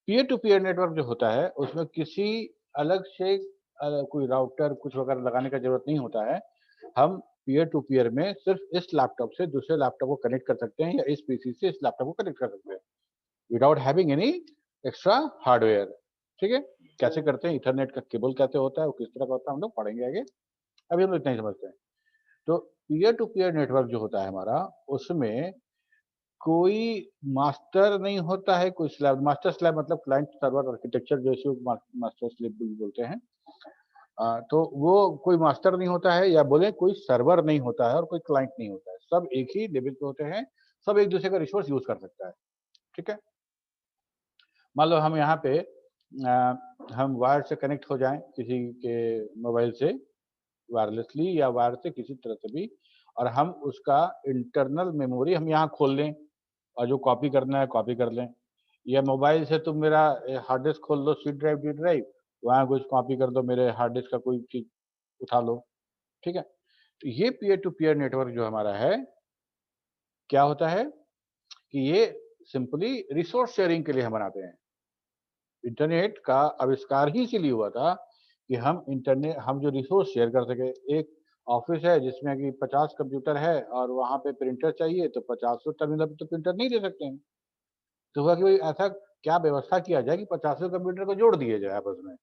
Peer to peer network जो होता है उसमें किसी अलग से कोई राउटर कुछ वगैरह लगाने का जरूरत नहीं होता है। हम पीयर टू पीयर में सिर्फ इस लैपटॉप से दूसरे लैपटॉप को कनेक्ट कर सकते हैं या इस पीसी से इस लैपटॉप को कनेक्ट कर सकते हैं without having any extra hardware. ठीक है, कैसे करते हैं, इथरनेट का केबल कैसे होता है, वो किस तरह का होता है, हम लोग पढ़ेंगे आगे। अभी हम लोग इतना ही समझते हैं। तो पीयर टू पीयर नेटवर्क जो होता है हमारा, उसमें कोई मास्टर नहीं होता है, कोई स्लैब, मास्टर स्लैब मतलब क्लाइंट सर्वर आर्किटेक्चर जैसे मास्टर स्लेव भी बोलते हैं। तो वो कोई मास्टर नहीं होता है, या बोले कोई सर्वर नहीं होता है और कोई क्लाइंट नहीं होता है, सब एक ही लेवल पे होते हैं, सब एक दूसरे का रिसोर्स यूज कर सकता है। ठीक है, मान लो हम यहाँ पे हम वायर से कनेक्ट हो जाएं किसी के मोबाइल से वायरलेसली या वायर से किसी तरह से भी, और हम उसका इंटरनल मेमोरी हम यहाँ खोल लें और जो कॉपी करना है कॉपी कर लें, या मोबाइल से तुम मेरा हार्ड डिस्क खोल लो, सी ड्राइव डी ड्राइव, वहाँ कुछ कॉपी कर दो, मेरे हार्ड डिस्क का कोई चीज उठा लो। ठीक है, तो ये पीयर टू पीयर नेटवर्क जो हमारा है, क्या होता है कि ये सिंपली रिसोर्स शेयरिंग के लिए हम बनाते हैं। इंटरनेट का आविष्कार ही इसीलिए हुआ था कि हम जो रिसोर्स शेयर कर सके। एक ऑफिस है जिसमें कि 50 कंप्यूटर है और वहां पे प्रिंटर चाहिए, तो 50 टर्मिनल पे तो प्रिंटर नहीं दे सकते हैं। तो हुआ कि भाई ऐसा क्या व्यवस्था किया जाए कि 50 कंप्यूटर को जोड़ दिए जाए आपस में,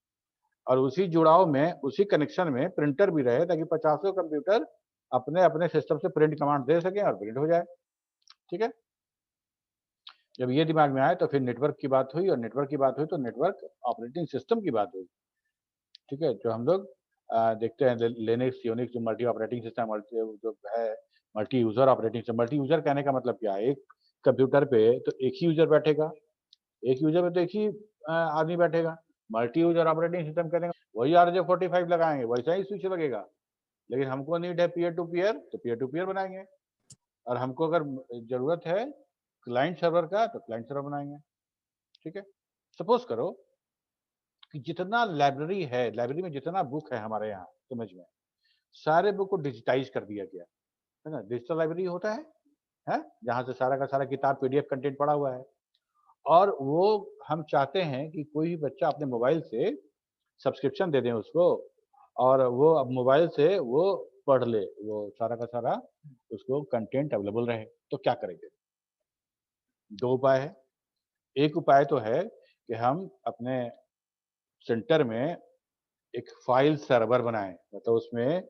और उसी जुड़ाव में उसी कनेक्शन में प्रिंटर भी रहे, ताकि 50 कंप्यूटर अपने अपने सिस्टम से प्रिंट कमांड दे सके और प्रिंट हो जाए। ठीक है, जब ये दिमाग में आए तो फिर नेटवर्क की बात हुई, और नेटवर्क की बात हुई तो नेटवर्क ऑपरेटिंग सिस्टम की बात हुई। ठीक है, जो हम लोग देखते हैं लिनक्स यूनिक्स जो मल्टी ऑपरेटिंग सिस्टम जो है, multi user operating system. Multi user कहने का मतलब क्या है, एक कंप्यूटर पे तो एक ही यूजर बैठेगा, एक यूजर पे तो एक ही आदमी बैठेगा। मल्टी यूजर ऑपरेटिंग सिस्टम कहने का वही RJ45 लगाएंगे, वैसा ही स्विच लगेगा। लेकिन हमको नीड है पीयर टू पीयर, तो पीयर टू पीयर बनाएंगे। और हमको अगर जरूरत है क्लाइंट सर्वर का, तो क्लाइंट सर्वर बनाएंगे। ठीक है, सपोज करो कि जितना लाइब्रेरी है, लाइब्रेरी में जितना बुक है हमारे यहाँ समझ में, सारे बुक को डिजिटाइज कर दिया गया है ना। डिजिटल लाइब्रेरी होता है जहाँ से सारा का सारा किताब पीडीएफ कंटेंट पड़ा हुआ है। और वो हम चाहते हैं कि कोई भी बच्चा अपने मोबाइल से सब्सक्रिप्शन दे दें उसको, और वो अब मोबाइल से वो पढ़ ले, वो सारा का सारा उसको कंटेंट अवेलेबल रहे। तो क्या करेंगे, दो उपाय है। एक उपाय तो है कि हम अपने सेंटर में एक फाइल सर्वर बनाएं, मतलब उसमें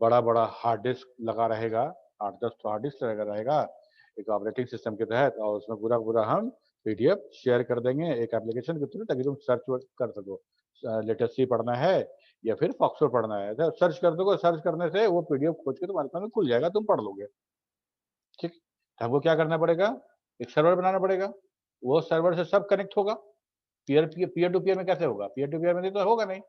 बड़ा बड़ा हार्ड डिस्क लगा रहेगा, 8-10 तो हार्ड डिस्क लगा रहेगा एक ऑपरेटिंग सिस्टम के तहत, और उसमें पूरा पूरा हम पीडीएफ शेयर कर देंगे एक एप्लीकेशन के थ्रू, ताकि तुम सर्च कर सको, लेटेस्ट सी पढ़ना है या फिर फॉक्सो पढ़ना है, तो सर्च कर दोगे, सर्च करने से वो पीडीएफ खोज के तुम्हारे सामने खुल जाएगा, तुम पढ़ लोगे। ठीक, तो हमको क्या करना पड़ेगा, एक सर्वर बनाना पड़ेगा, वो सर्वर से सब कनेक्ट होगा। पीयर टू पीयर में कैसे होगा, पीयर टू पीयर में तो होगा नहीं।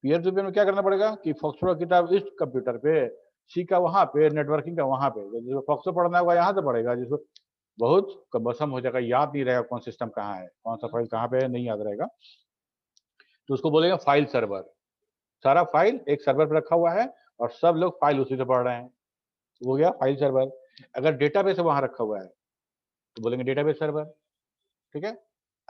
पीयर टू पीयर में क्या करना पड़ेगा कि फॉक्सो किताब इस कंप्यूटर पे, सी का वहां पे, नेटवर्किंग का वहां पे, जिसको फॉक्सो पढ़ना होगा यहाँ से पढ़ेगा, जिसको बहुत कमसम हो जाएगा, याद नहीं रहेगा कौन सिस्टम कहाँ है, कौन सा फाइल कहाँ पे है, नहीं याद रहेगा, तो उसको बोलेगा फाइल सर्वर। सारा फाइल एक सर्वर पर रखा हुआ है और सब लोग फाइल उसी से पढ़ रहे हैं, वो गया फाइल सर्वर। अगर डेटाबेस वहां रखा हुआ है तो बोलेंगे डेटाबेस सर्वर। ठीक है,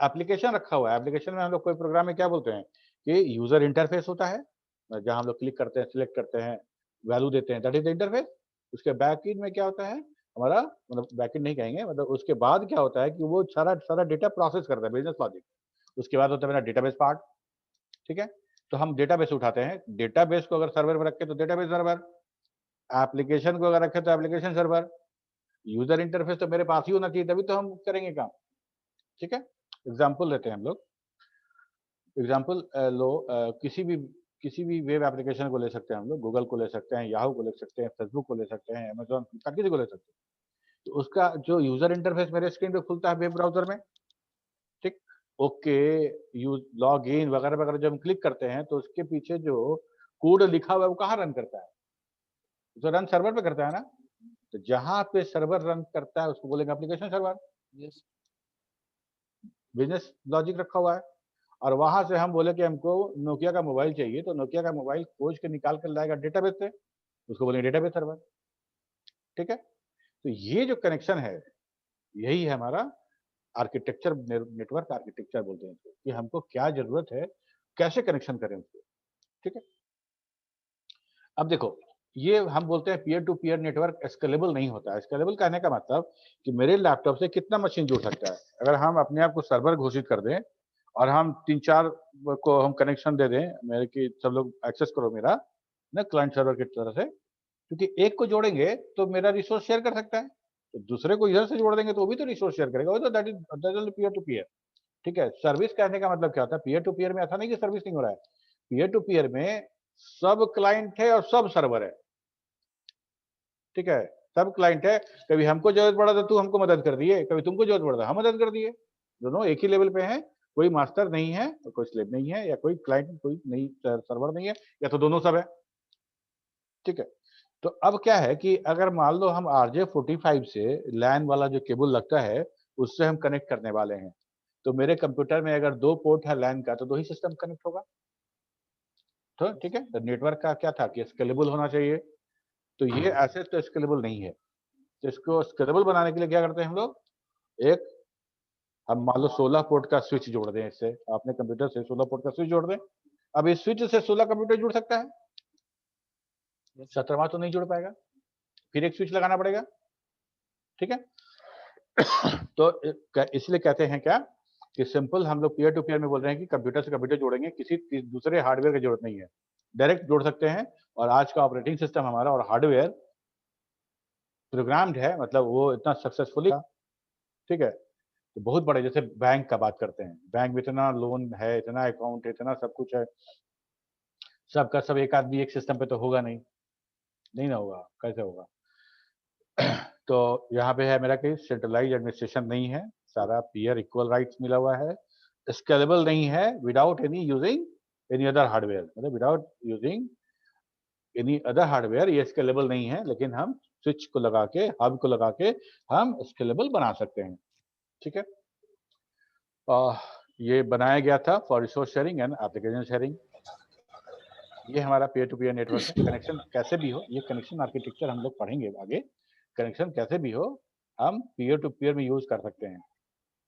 एप्लीकेशन रखा हुआ है, एप्लीकेशन में हम लोग कोई प्रोग्राम में क्या बोलते हैं कि यूजर इंटरफेस होता है, जहां हम लोग क्लिक करते हैं, सिलेक्ट करते हैं, वैल्यू देते हैं, दैट इज द इंटरफेस। उसके बैकएंड में क्या होता है हमारा, मतलब बैकएंड नहीं कहेंगे, मतलब उसके बाद क्या होता है कि वो सारा सारा डेटा प्रोसेस करता है, बिजनेस लॉजिक। उसके बाद होता है मेरा डेटाबेस पार्ट। ठीक है, तो हम डेटाबेस उठाते हैं, डेटाबेस को अगर सर्वर में रखे तो डेटाबेस सर्वर, एप्लीकेशन को अगर रखे तो एप्लीकेशन सर्वर, यूजर इंटरफेस तो मेरे पास ही होना चाहिए, तभी तो हम करेंगे काम। ठीक है, एग्जाम्पल लेते हैं हम लोग, एग्जाम्पल लो, किसी भी वेब एप्लीकेशन को ले सकते हैं हम लोग, गूगल को ले सकते हैं, याहू को ले सकते हैं, फेसबुक को ले सकते हैं, अमेजोन, किसी को ले सकते हैं। तो उसका जो यूजर इंटरफेस मेरे स्क्रीन पे खुलता है वेब ब्राउजर में, ठीक, ओके, यूज लॉग इन वगैरह वगैरह जब हम क्लिक करते हैं तो उसके पीछे जो कोड लिखा हुआ है वो कहाँ रन करता है, जो रन सर्वर पे करता है ना। तो जहां पे सर्वर रन करता है उसको बोलेंगे एप्लीकेशन सर्वर, बिजनेस लॉजिक रखा हुआ है। और वहां से हम बोले कि हमको नोकिया का मोबाइल चाहिए, तो नोकिया का मोबाइल खोज के निकाल कर लाएगा डेटाबेस से, उसको बोलेंगे डेटाबेस सर्वर। ठीक है, तो ये जो कनेक्शन है यही है हमारा आर्किटेक्चर, नेटवर्क आर्किटेक्चर बोलते हैं इसको, कि हमको क्या जरूरत है, कैसे कनेक्शन करें उसको। ठीक है, अब देखो, ये हम बोलते हैं peer to peer network scalable नहीं होता है। स्केलेबल कहने का मतलब कि मेरे लैपटॉप से कितना मशीन जुड़ सकता है। अगर हम अपने आप को सर्वर घोषित कर दें और हम 3-4 को हम कनेक्शन दे दें, मेरे की सब लोग एक्सेस करो मेरा ना क्लाइंट सर्वर की तरह से, क्योंकि एक को जोड़ेंगे तो मेरा रिसोर्स शेयर कर सकता है, तो दूसरे को इधर से जोड़ देंगे तो वो भी तो रिसोर्स शेयर करेगा, वो तो that is peer to peer. ठीक है, सर्विस कहने का मतलब क्या होता है, पीयर टू पीयर में ऐसा नहीं कि सर्विस नहीं हो रहा है, पीयर टू पीयर में सब क्लाइंट है और सब सर्वर है। ठीक है, सब क्लाइंट है, कभी हमको जरूरत पड़ा तो तू हमको मदद कर दिए, कभी तुमको जरूरत पड़ा हम मदद कर दिए, दोनों एक ही लेवल पे हैं, कोई मास्टर नहीं है और कोई स्लेव नहीं है, या कोई क्लाइंट कोई नहीं सर्वर नहीं है, या तो दोनों सब है। ठीक है, तो अब क्या है कि अगर मान लो हम RJ45 से लैन वाला जो केबल लगता है उससे हम कनेक्ट करने वाले हैं, तो मेरे कंप्यूटर में अगर 2 पोर्ट है लैन का तो 2 ही सिस्टम कनेक्ट होगा। तो ठीक है, तो नेटवर्क का क्या था कि स्केलेबल होना चाहिए, तो ये ऐसे तो स्केलेबल नहीं है। तो इसको स्केलेबल बनाने के लिए क्या करते हैं हम लोग, एक हम मान लो 16 पोर्ट का स्विच जोड़ दें, इससे अपने कंप्यूटर से 16 पोर्ट का स्विच जोड़ दें। अब इस स्विच से 16 कंप्यूटर जुड़ सकता है, 17वां तो नहीं जुड़ पाएगा, फिर एक स्विच लगाना पड़ेगा। ठीक है, तो इसलिए कहते हैं क्या कि सिंपल हम लोग पीयर टू पीयर में बोल रहे हैं कि कंप्यूटर से कंप्यूटर जोड़ेंगे, किसी दूसरे हार्डवेयर की जरूरत नहीं है, डायरेक्ट जोड़ सकते हैं। और आज का ऑपरेटिंग सिस्टम हमारा और हार्डवेयर प्रोग्राम्ड है, मतलब वो इतना सक्सेसफुली, ठीक है, तो बहुत बड़े, जैसे बैंक का बात करते हैं, बैंक में इतना लोन है, इतना अकाउंट है, इतना सब कुछ है, सबका सब एक आदमी एक सिस्टम पे तो होगा नहीं, नहीं ना होगा, कैसे होगा। तो यहाँ पे है मेरा कि सेंट्रलाइज एडमिनिस्ट्रेशन नहीं है, सारा पीयर इक्वल राइट्स मिला हुआ है, स्केलेबल नहीं है without any using any other hardware, मतलब without using any other hardware ये स्केलेबल नहीं है, लेकिन हम स्विच को लगा के, हब को लगा के हम स्केलेबल बना सकते हैं। ठीक है, ये बनाया गया था for resource sharing and application sharing. ये हमारा पीयर टू पीयर नेटवर्क है। कनेक्शन कैसे भी हो, ये कनेक्शन आर्किटेक्चर हम लोग पढ़ेंगे आगे, कनेक्शन कैसे भी हो हम पीयर टू पीयर में यूज कर सकते हैं।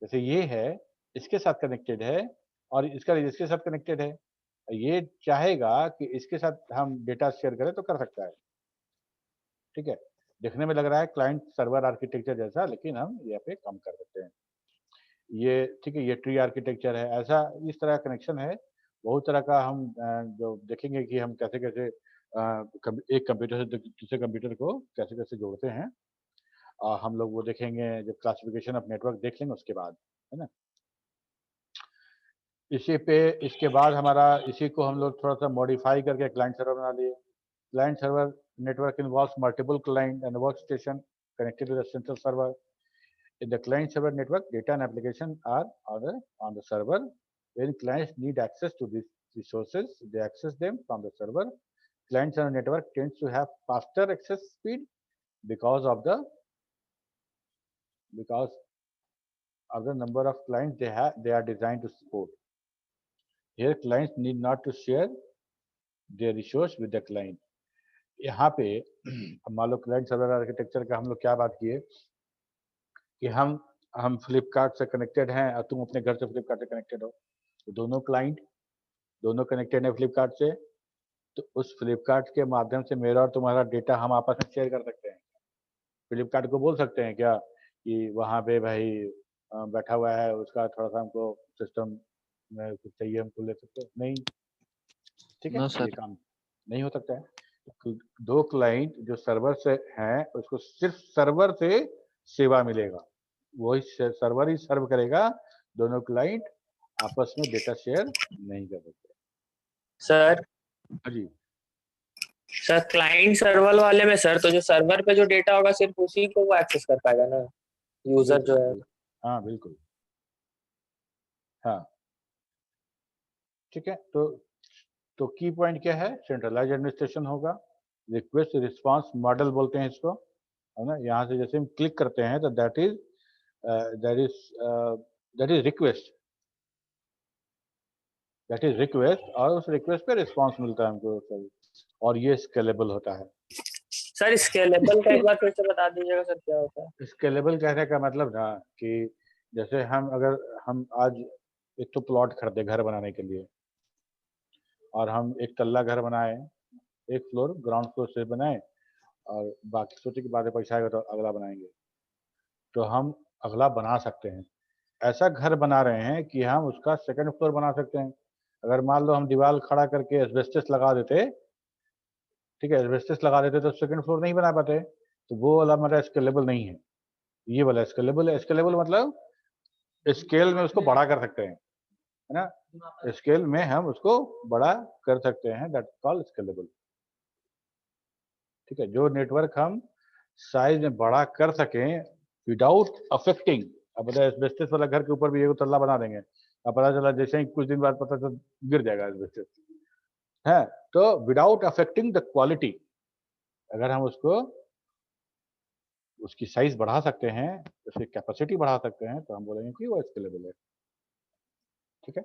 जैसे ये है, इसके साथ कनेक्टेड है और इसका इसके साथ कनेक्टेड है, ये चाहेगा कि इसके साथ हम डेटा शेयर करें तो कर सकता है। ठीक है, देखने में लग रहा है क्लाइंट सर्वर आर्किटेक्चर जैसा, लेकिन हम यहाँ पे कम कर देते हैं ये। ठीक है, ये ट्री आर्किटेक्चर है, ऐसा इस तरह कनेक्शन है, बहुत तरह का। हम जो देखेंगे कि हम कैसे कैसे एक कंप्यूटर से दूसरे कंप्यूटर को कैसे कैसे जोड़ते हैं, हम लोग वो देखेंगे जब क्लासिफिकेशन ऑफ नेटवर्क देख लेंगे उसके बाद, है ना। इसी पे इसके बाद हमारा इसी को हम लोग थोड़ा सा मॉडिफाई करके क्लाइंट सर्वर बना लिए। Client server network involves multiple client and workstation connected to the central server. In the client server network, data and application are on the server. When clients need access to these resources, they access them from the server. Client server network tends to have faster access speed because of the number of clients they are designed to support. Here, clients need not to share their resource with the client. यहाँ पे मान लो client server architecture का हम लोग क्या बात किए कि हम फ्लिपकार्ट से कनेक्टेड हैं और तुम अपने घर से फ्लिपकार्ट से कनेक्टेड हो, तो दोनों कनेक्टेड है फ्लिपकार्ट से, तो उस फ्लिपकार्ट के माध्यम से मेरा और तुम्हारा डेटा हम आपस में शेयर कर सकते हैं। फ्लिपकार्ट को बोल सकते हैं क्या कि वहाँ पे भाई बैठा हुआ है, उसका थोड़ा सा हमको सिस्टम में कुछ चाहिए, हमको ले सकते हो? नहीं। ठीक है, ये काम नहीं हो सकता है। दो क्लाइंट जो सर्वर से हैं उसको सिर्फ सर्वर से सेवा मिलेगा, वही सर्वर ही सर्व करेगा, दोनों क्लाइंट आपस में डेटा शेयर नहीं कर सकते। सर जी सर, क्लाइंट सर्वर वाले में सर, तो जो सर्वर पे जो डेटा होगा सिर्फ उसी को वो एक्सेस कर पाएगा ना, यूजर जो है। हाँ बिल्कुल, हाँ ठीक है। तो की पॉइंट क्या है, सेंट्रलाइज एडमिनिस्ट्रेशन होगा, रिक्वेस्ट रिस्पांस मॉडल बोलते हैं इसको, है ना। यहाँ से जैसे हम क्लिक करते हैं तो दैट इज रिक्वेस्ट और उस रिक्वेस्ट पे रिस्पांस मिलता है हमको, और ये स्केलेबल होता है। सर स्केलेबल का एक बार फिर से बता दीजिएगा सर, क्या होता है? स्केलेबल कहने का मतलब ना कि जैसे हम आज एक तो प्लॉट खरीदे घर बनाने के लिए, और हम एक तल्ला घर बनाए, एक फ्लोर ग्राउंड फ्लोर से बनाए, और बाकी सोचे कि बाद में पैसा आएगा तो अगला बनाएंगे, तो हम अगला बना सकते हैं। ऐसा घर बना रहे हैं कि हम उसका सेकंड फ्लोर बना सकते हैं। अगर मान लो हम दीवार खड़ा करके एस्बेस्टस लगा देते, ठीक है, एस्बेस्टस लगा देते तो सेकंड फ्लोर नहीं बना पाते, तो वो वाला हमारा स्केलेबल नहीं है। ये वाला स्केलेबल है। स्केलेबल मतलब स्केल में उसको बड़ा कर सकते हैं, है ना, स्केल में हम उसको बड़ा कर सकते हैं, दैट कॉल स्केलेबल। ठीक है, जो नेटवर्क हम साइज में बड़ा कर सकें विदाउट अफेक्टिंग। अब बताए एस्बेस्टस वाला घर के ऊपर भी एक तल्ला बना देंगे, अब पता चला जैसे ही कुछ दिन बाद पता चल गिर जाएगा एस्बेस्टस, है, तो विदाउट अफेक्टिंग द क्वालिटी, अगर हम उसको उसकी साइज बढ़ा सकते हैं, उसकी कैपेसिटी बढ़ा सकते हैं, तो हम बोलेंगे कि वो स्केलेबल है। ठीक है,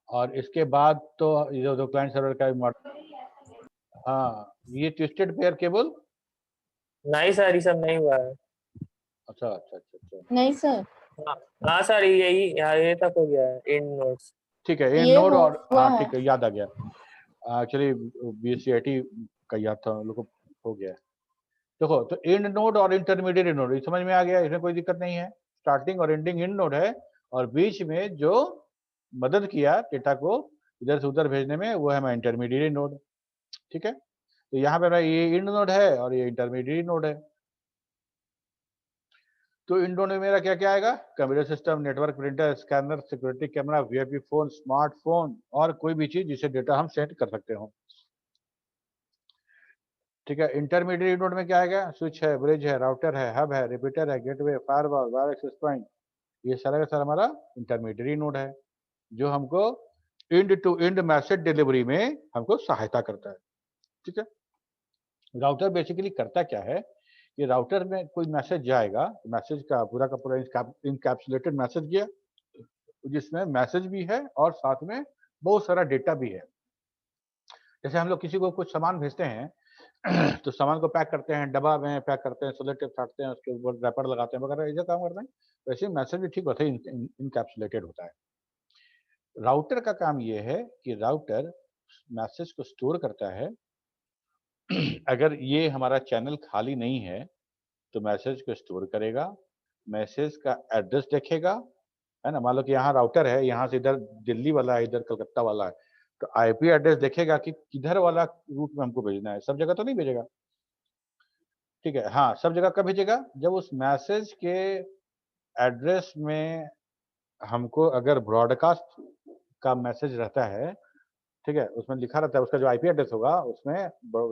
और इसके बाद तो ये जो क्लाइंट सर्वर का मॉडल, हाँ, ये ट्विस्टेड पेयर केबल। नहीं सर, ये सब नहीं हुआ है। अच्छा अच्छा अच्छा अच्छा, नहीं सर, हाँ हाँ सर, यही ये तक हो गया है इन नोट्स। ठीक है, इन ये नोड और हुआ हाँ है। ठीक है, याद आ गया। एक्चुअली बीसीआईटी का याद था हम लोग को, हो गया। देखो, तो एंड नोड और इंटरमीडिएट नोड ये समझ में आ गया, इसमें कोई दिक्कत नहीं है। स्टार्टिंग और एंडिंग एंड नोड है, और बीच में जो मदद किया डेटा को इधर से उधर भेजने में, वो है हमारा इंटरमीडिएट नोड। ठीक है, तो यहाँ पे ये एंड नोड है और ये इंटरमीडिएट नोड है। तो इन दोनों में मेरा क्या क्या आएगा? Computer system, network, printer, scanner, security camera, VIP phone, smartphone, और कोई भी चीज जिसे डेटा हम सेंड कर सकते हो। ठीक है, इंटरमीडिएट नोड में क्या आएगा? स्विच है, ब्रिज है, राउटर है, हब है, रिपीटर है, gateway, firewall, wire access point, ये सारा का सारा हमारा इंटरमीडिएट नोड है, जो हमको end to end message delivery में हमको सहायता करता है। ठीक है, राउटर बेसिकली करता क्या है कि राउटर में कोई मैसेज जाएगा, मैसेज का पूरा इनकैप्सुलेटेड मैसेज गया, जिसमें मैसेज भी है और साथ में बहुत सारा डेटा भी है। जैसे हम लोग किसी को कुछ सामान भेजते हैं तो सामान को पैक करते हैं, डब्बा में पैक करते हैं, सोलर टेप साटते हैं, उसके ऊपर रैपर लगाते हैं वगैरह, ऐसा काम करते हैं। वैसे मैसेज भी ठीक होता है, इनकैप्सुलेटेड होता है। राउटर का काम ये है कि राउटर मैसेज को स्टोर करता है। अगर ये हमारा चैनल खाली नहीं है तो मैसेज को स्टोर करेगा, मैसेज का एड्रेस देखेगा, है ना। मान लो कि यहाँ राउटर है, यहाँ से इधर दिल्ली वाला है, इधर कलकत्ता वाला है, तो आईपी एड्रेस देखेगा कि किधर वाला रूट में हमको भेजना है। सब जगह तो नहीं भेजेगा, ठीक है, हाँ, सब जगह कब भेजेगा? जब उस मैसेज के एड्रेस में हमको अगर ब्रॉडकास्ट का मैसेज रहता है, ठीक है, उसमें लिखा रहता है, उसका जो आईपी एड्रेस होगा उसमें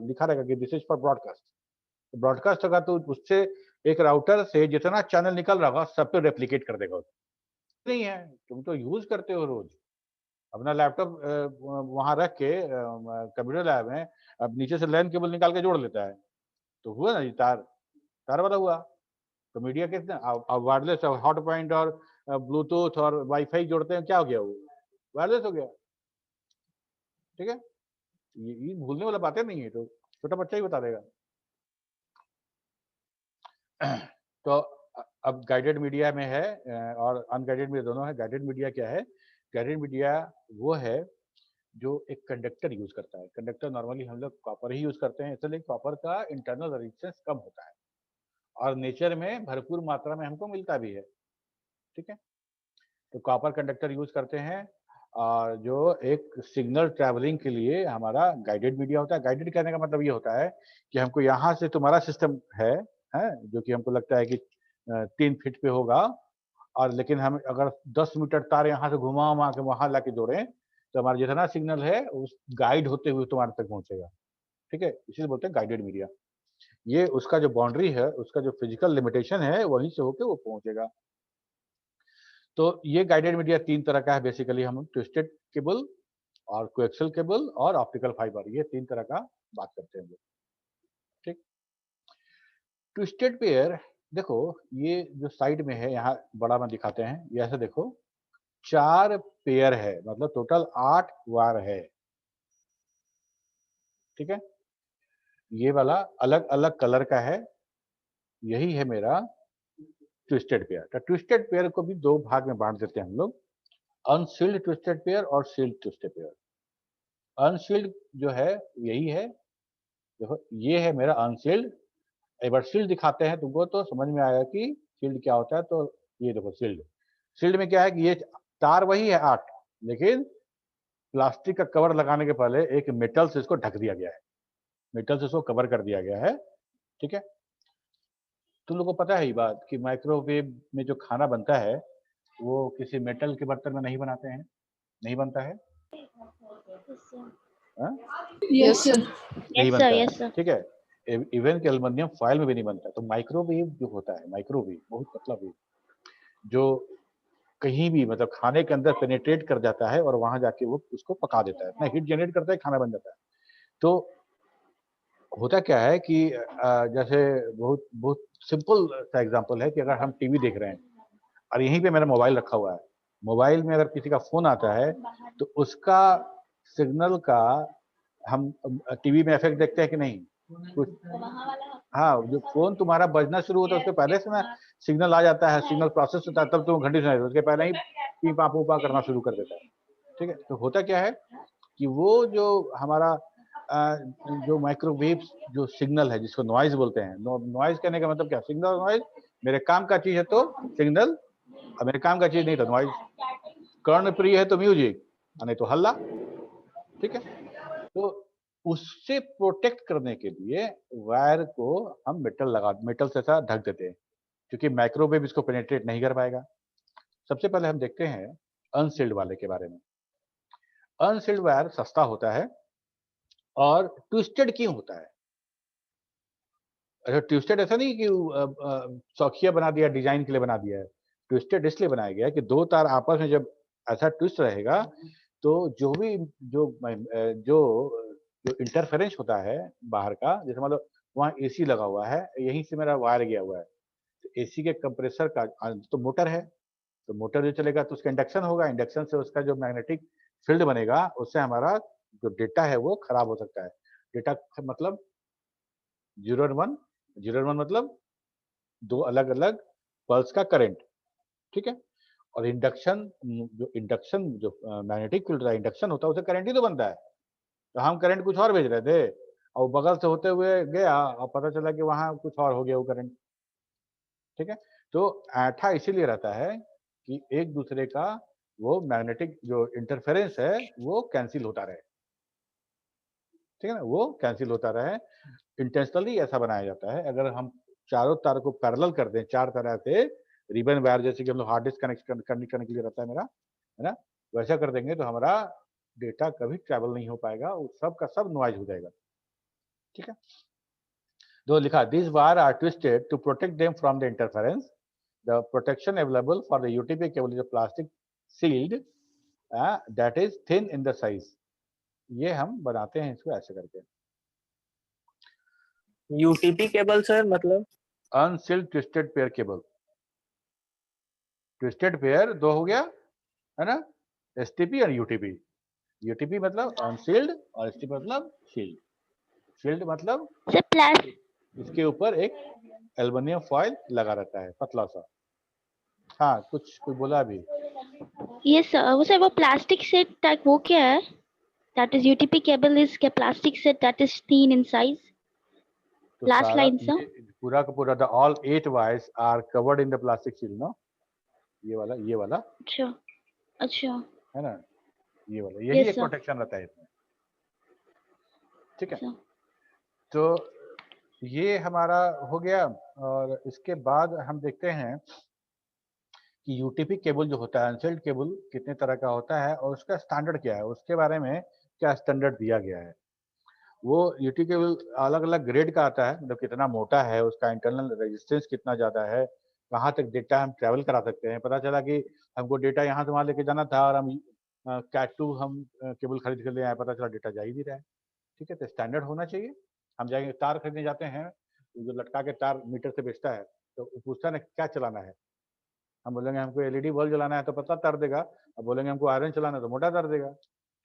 लिखा रहेगा कि this is for broadcast. Broadcast होगा तो उससे एक राउटर से जितना चैनल निकल रहा होगा सब पे रेप्लिकेट कर देगा। नहीं है, तुम तो यूज करते हो रोज अपना लैपटॉप, वहां रख के कंप्यूटर लैब में, अब नीचे से लैन केबल निकाल के जोड़ लेता है, तो हुआ ना, ये तार तार वाला हुआ। तो मीडिया कितने वायरलेस हॉट पॉइंट और ब्लूटूथ और वाईफाई जोड़ते हैं, क्या हो गया? वो वायरलेस हो गया। ठीक है, ये भूलने वाला बातें नहीं है, तो छोटा बच्चा ही बता देगा। तो अब गाइडेड मीडिया में है और अनगाइडेड मीडिया दोनों है। गाइडेड मीडिया क्या है? गाइडेड मीडिया वो है जो एक कंडक्टर यूज करता है। कंडक्टर नॉर्मली हम लोग कॉपर ही यूज करते हैं, इसलिए कॉपर का इंटरनल रेजिस्टेंस कम होता है और नेचर में भरपूर मात्रा में हमको मिलता भी है। ठीक है, तो कॉपर कंडक्टर यूज करते हैं, और जो एक सिग्नल ट्रैवलिंग के लिए हमारा गाइडेड मीडिया होता है। गाइडेड कहने का मतलब ये होता है कि हमको यहाँ से तुम्हारा सिस्टम है जो कि हमको लगता है कि 3 फीट पे होगा, और लेकिन हम अगर 10 मीटर तार यहाँ से घुमा के वहां ला के जोड़े, तो हमारा जितना सिग्नल है उस गाइड होते हुए तुम्हारे तक पहुंचेगा। ठीक है, इसीलिए बोलते हैं गाइडेड मीडिया। ये उसका जो बाउंड्री है, उसका जो फिजिकल लिमिटेशन है, वहीं से होके वो पहुंचेगा। तो ये गाइडेड मीडिया 3 तरह का है बेसिकली। हम ट्विस्टेड केबल और कोएक्सियल केबल और ऑप्टिकल फाइबर, ये 3 तरह का बात करते हैं। ठीक, ट्विस्टेड पेयर देखो, ये जो साइड में है यहाँ बड़ा में दिखाते हैं, ये ऐसे देखो, 4 पेयर है, मतलब टोटल 8 वार है। ठीक है, ये वाला अलग अलग कलर का है, यही है मेरा ट्विस्टेड पेयर। तो ट्विस्टेड पेयर को भी दो भाग में बांट देते हैं हम लोग, अनसील्ड ट्विस्टेड पेयर और सील्ड ट्विस्टेड पेयर। अनसील्ड जो है यही है, देखो ये है मेरा अनसील्ड। एक बार सील्ड दिखाते हैं तुमको तो समझ में आएगा कि सील्ड क्या होता है। तो ये देखो सील्ड, सील्ड में क्या है कि ये तार वही है 8, लेकिन प्लास्टिक का कवर लगाने के पहले एक मेटल से इसको ढक दिया गया है, मेटल से इसको कवर कर दिया गया है। ठीक है, तुम लोग को पता है ये बात कि माइक्रोवेव में जो खाना बनता है वो किसी मेटल के बर्तन में नहीं बनाते हैं, नहीं बनता है। Yes sir. नहीं बनता है, ठीक है। इवन के एल्युमिनियम फॉयल में भी नहीं बनता। तो माइक्रोवेव जो होता है, माइक्रोवेव बहुत पतला वेव जो कहीं भी मतलब खाने के अंदर पेनिट्रेट कर जाता है और वहां जाके वो उसको पका देता है, इतना हीट जनरेट करता है, खाना बन जाता है। तो होता क्या है कि जैसे बहुत बहुत सिंपल सा एग्जांपल है कि अगर हम टीवी देख रहे हैं और यहीं पे मेरा मोबाइल रखा हुआ है, मोबाइल में अगर किसी का फोन आता है तो उसका सिग्नल का हम टीवी में इफेक्ट देखते हैं कि नहीं कुछ। हाँ, जो फोन तुम्हारा बजना शुरू होता है उसके पहले से ना सिग्नल आ जाता है, सिग्नल प्रोसेस होता है, तब तुम घंटी सुनाई देती है, उसके पहले ही पीपा पूपा करना शुरू कर देता है। ठीक है, तो होता क्या है कि वो जो हमारा जो माइक्रोवेव जो सिग्नल है जिसको नॉइज बोलते हैं, नॉइज कहने का मतलब क्या, सिग्नल नॉइज। मेरे काम का चीज है तो सिग्नल, और मेरे काम का चीज नहीं तो नॉइज। कर्ण प्रिय है तो म्यूजिक, नहीं तो हल्ला। ठीक है, तो उससे प्रोटेक्ट करने के लिए वायर को हम मेटल से ऐसा ढक देते हैं, क्योंकि माइक्रोवेव इसको पेनिट्रेट नहीं कर पाएगा। सबसे पहले हम देखते हैं अनसील्ड वाले के बारे में। अनसील्ड वायर सस्ता होता है और ट्विस्टेड क्यों होता है? अच्छा, ट्विस्टेड ऐसा नहीं कि शौकिया बना दिया, डिजाइन के लिए बना दिया है। ट्विस्टेड इसलिए बनाया गया है कि दो तार आपस में जब ऐसा ट्विस्ट रहेगा तो जो भी जो जो इंटरफेरेंस होता है बाहर का, जैसे मतलब वहाँ एसी लगा हुआ है, यहीं से मेरा वायर गया हुआ है, तो एसी के कंप्रेसर का तो मोटर है, तो मोटर जो चलेगा तो उसका इंडक्शन होगा, इंडक्शन से उसका जो मैग्नेटिक फील्ड बनेगा उससे हमारा जो डेटा है वो खराब हो सकता है। डेटा मतलब 0 और 1, 0 और 1 मतलब दो अलग अलग पल्स का करंट। ठीक है, और इंडक्शन जो मैग्नेटिक फील्ड का इंडक्शन होता है उससे करंट ही तो बनता है। तो हम करंट कुछ और भेज रहे थे और बगल से होते हुए गया और पता चला कि वहां कुछ और हो गया वो करंट। ठीक है, तो ऐठा इसीलिए रहता है कि एक दूसरे का वो मैग्नेटिक जो इंटरफेरेंस है वो कैंसिल होता रहे। ठीक है ना, वो कैंसिल होता रहे, इंटेंशनली ऐसा बनाया जाता है। अगर हम चारों तार को पैरेलल कर दें, चार तरह से रिबन वायर, जैसे कि हम लोग हार्ड डिस्क कनेक्ट करने के लिए रहता है मेरा, है ना, वैसा कर देंगे तो हमारा डेटा कभी ट्रैवल नहीं हो पाएगा, वो सब का सब नॉइज हो जाएगा। ठीक है, तो लिखा this wire are twisted to protect them from the interference. The protection available for the UTP cable is a plastic shield that is thin in the size. ये हम बनाते हैं इसको ऐसे करके। यूटीपी केबल सर मतलब unshielded twisted pair cable. Twisted pair दो हो गया, है ना, एसटीपी और यूटीपी। यूटीपी मतलब अनसील्ड और एसटीपी मतलब शील्ड। शील्ड मतलब इसके ऊपर एक एल्युमिनियम फॉयल लगा रहता है पतला सा। हाँ, कुछ कोई बोला अभी? ये सर वो प्लास्टिक सेट टाइप वो क्या है? That is UTP cable is a plastic set that is thin in size. तो Last सारा line sir. पूरा का पूरा the all 8 wires are covered in the plastic shield, no, ये वाला अच्छा अच्छा है ना, ये वाला, यही Yes एक sir. प्रोटेक्शन रहता है इसमें। ठीक है, Sir. तो ये हमारा हो गया। और इसके बाद हम देखते हैं कि यूटीपी केबल जो होता है, अनसील्ड केबल कितने तरह का होता है और उसका स्टैंडर्ड क्या है, उसके बारे में क्या स्टैंडर्ड दिया गया है। वो यूटीपी केबल अलग अलग ग्रेड का आता है, मतलब कितना मोटा है, उसका इंटरनल रेजिस्टेंस कितना ज़्यादा है, कहाँ तक डेटा हम ट्रैवल करा सकते हैं। पता चला कि हमको डेटा यहाँ से वहाँ लेके जाना था और हम कैट 2 हम केबल खरीद के ले आए, पता चला डेटा जा ही नहीं रहा है। ठीक है, तो स्टैंडर्ड होना चाहिए। हम जाएंगे तार खरीदने जाते हैं, जो लटका के तार मीटर से बेचता है, तो पूछता है ना क्या चलाना है, हम बोलेंगे हमको एलईडी बल्ब जलाना है तो पतला तार देगा, अब बोलेंगे हमको आयरन चलाना है तो मोटा तार देगा।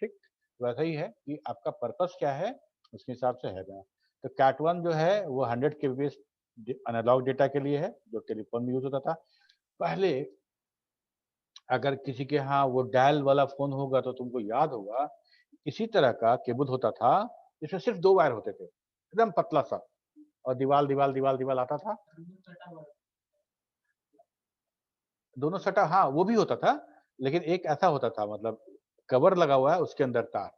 ठीक, वैसा ही है कि आपका पर्पस क्या है उसके हिसाब से है ना। तो कैट 1 जो है वो 100 kbps एनालॉग डेटा के लिए है जो टेलीफोन में यूज होता था पहले। अगर किसी के यहाँ वो डायल वाला फोन होगा तो तुमको याद होगा इसी तरह का केबल होता था जिसमें सिर्फ 2 वायर होते थे, एकदम पतला सा, और दीवाल आता था, दोनों सटा, हाँ वो भी होता था, लेकिन एक ऐसा होता था मतलब कवर लगा हुआ है उसके अंदर तार,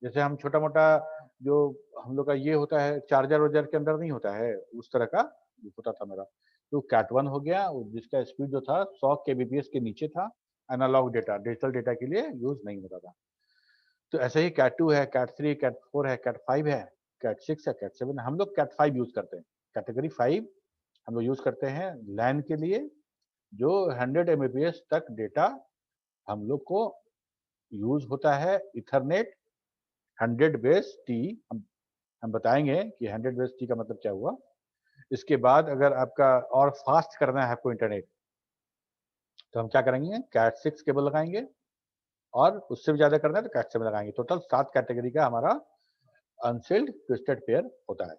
जैसे हम छोटा मोटा जो हम लोग का ये होता है चार्जर वार्जर के अंदर नहीं होता है, उस तरह का होता था मेरा। तो कैट 1 हो गया जिसका स्पीड जो था 100 kbps के नीचे था, एनालॉग डेटा, डिजिटल डेटा के लिए यूज नहीं होता था। तो ऐसे ही कैट 2 है, कैट 3, कैट 4 है, कैट 5 है, कैट 6 है, कैट 7 है। हम लोग कैट 5 यूज करते हैं, कैटेगरी 5 हम लोग यूज करते हैं लैन के लिए, जो 100 mbps तक डेटा हम लोग को यूज होता है। इथरनेट 100 बेस टी, हम बताएंगे कि 100 बेस टी का मतलब क्या हुआ। इसके बाद अगर आपका और फास्ट करना है आपको इंटरनेट, तो हम क्या करेंगे, कैट 6 केबल लगाएंगे, और उससे भी ज्यादा करना है तो कैट 7 लगाएंगे। टोटल 7 कैटेगरी का हमारा अनसील्ड ट्विस्टेड पेयर होता है।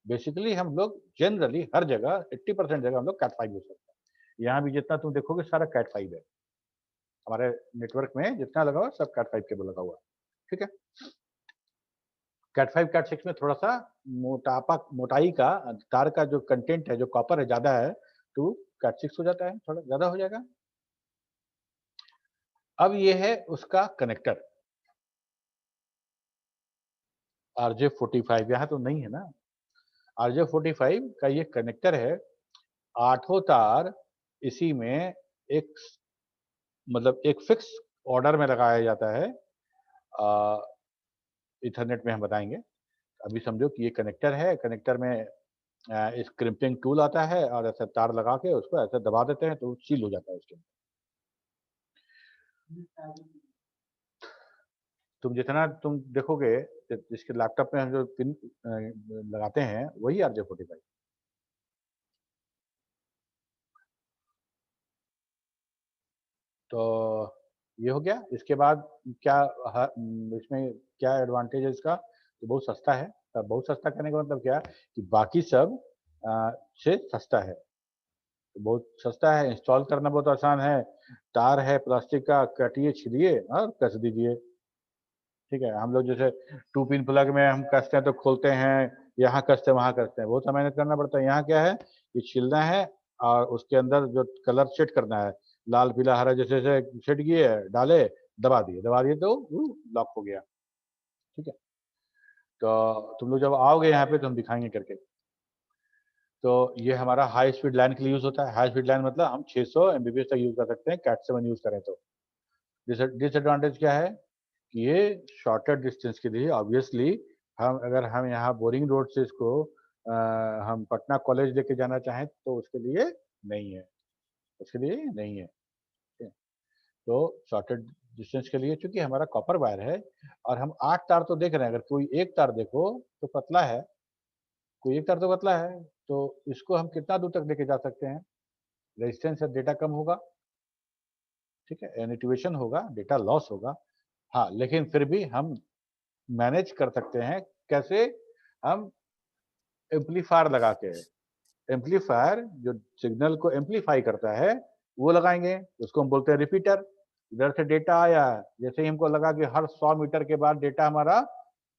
बेसिकली हम लोग जनरली हर जगह 80% जगह हम लोग कैट 5 यूज करते हैं। यहाँ भी जितना तुम देखोगे सारा कैट 5 है, हमारे नेटवर्क में जितना लगा हुआ सब कैट 5 केबल लगा हुआ है, ठीक है। कैट 5 कैट 6 में थोड़ा सा मोटाई का तार का जो कंटेंट है, जो कॉपर है ज्यादा है, तो कैट 6 हो जाता है, थोड़ा ज्यादा हो जाएगा। अब ये है उसका कनेक्टर RJ45, यहाँ तो नहीं है ना। RJ45 का ये कनेक्टर है, 8 तार इसी में एक मतलब एक फिक्स ऑर्डर में लगाया जाता है। इथरनेट में हम बताएंगे। अभी समझो कि ये कनेक्टर है, कनेक्टर में इस क्रिम्पिंग टूल आता है और ऐसे तार लगा के उसको ऐसे दबा देते हैं तो सील हो जाता है उसके अंदर। तुम जितना तुम देखोगे जिसके लैपटॉप में हम जो पिन लगाते हैं वही RJ45। तो ये हो गया। इसके बाद क्या इसमें क्या एडवांटेज है इसका, तो बहुत सस्ता है। तो बहुत सस्ता करने का मतलब क्या कि बाकी सब से सस्ता है, तो बहुत सस्ता है, इंस्टॉल करना बहुत आसान है। तार है प्लास्टिक का, काटिए छिलिए और कस दीजिए, ठीक है। हम लोग जैसे 2 पिन प्लग में हम कसते हैं तो खोलते हैं, यहाँ कसते हैं वहां कसते हैं, बहुत सा मेहनत करना पड़ता है। यहाँ क्या है कि छिलना है और उसके अंदर जो कलर सेट करना है, लाल पीला हरा जैसे जैसे सेट किए डाले, दबा दिए तो लॉक हो गया, ठीक है। तो तुम लोग जब आओगे यहाँ पे तो हम दिखाएंगे करके। तो ये हमारा हाई स्पीड लाइन के लिए यूज होता है। हाई स्पीड लाइन मतलब हम 600 mbps तक यूज कर सकते हैं कैट 7 यूज करें तो। डिसएडवांटेज क्या है कि ये शॉर्टर डिस्टेंस के लिए ऑब्वियसली हम यहाँ बोरिंग रोड से इसको हम पटना कॉलेज लेके जाना चाहें तो उसके लिए नहीं है, उसके लिए नहीं है, ठीक है? तो शॉर्टर डिस्टेंस के लिए चूंकि हमारा कॉपर वायर है और हम 8 तार तो देख रहे हैं, अगर कोई एक तार देखो तो पतला है, कोई एक तार तो पतला है, तो इसको हम कितना दूर तक लेके जा सकते हैं, रेजिस्टेंस या डेटा कम होगा, ठीक है, एनिट्यूएशन होगा, डेटा लॉस होगा। हाँ, लेकिन फिर भी हम मैनेज कर सकते हैं। कैसे? हम एम्पलीफायर लगा के, एम्पलीफायर जो सिग्नल को एम्पलीफाई करता है वो लगाएंगे, उसको हम बोलते हैं रिपीटर। इधर से डेटा आया, जैसे ही हमको लगा कि हर 100 मीटर के बाद डेटा हमारा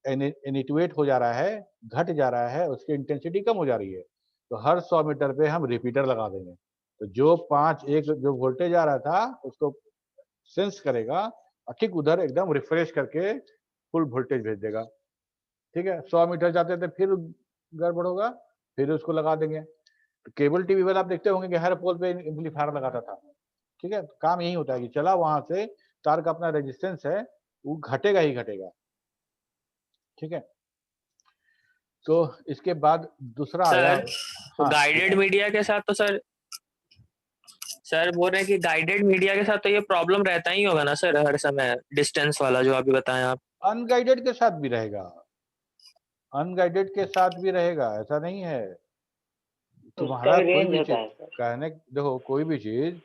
एनिट्यूएट हो जा रहा है, घट जा रहा है, उसकी इंटेंसिटी कम हो जा रही है, तो हर 100 मीटर पे हम रिपीटर लगा देंगे। तो जो 5 जो वोल्टेज आ रहा था उसको सेंस करेगा और ठीक उधर एकदम रिफ्रेश करके फुल वोल्टेज भेज देगा, ठीक है। 100 मीटर जाते थे फिर गड़बड़ होगा, फिर उसको लगा देंगे। तो केबल टीवी वाला आप देखते होंगे कि हर पोल पे एम्पलीफायर लगाता था, ठीक है। तो काम यही होता है कि चला वहां से तार का अपना रेजिस्टेंस है वो घटेगा ही घटेगा, ठीक है। तो इसके बाद दूसरा आया। सर तो हाँ, गाइडेड मीडिया के साथ तो सर बोल रहे हैं कि गाइडेड मीडिया के साथ तो ये प्रॉब्लम रहता ही होगा ना सर, हर समय डिस्टेंस वाला जो अभी बताएं आप। अनगाइडेड के साथ भी रहेगा, अनगाइडेड के साथ भी रहेगा, ऐसा नहीं है। उसका तुम्हारा भी कोई रेंज भी होता चीज है सर। कहने, देखो कोई भी चीज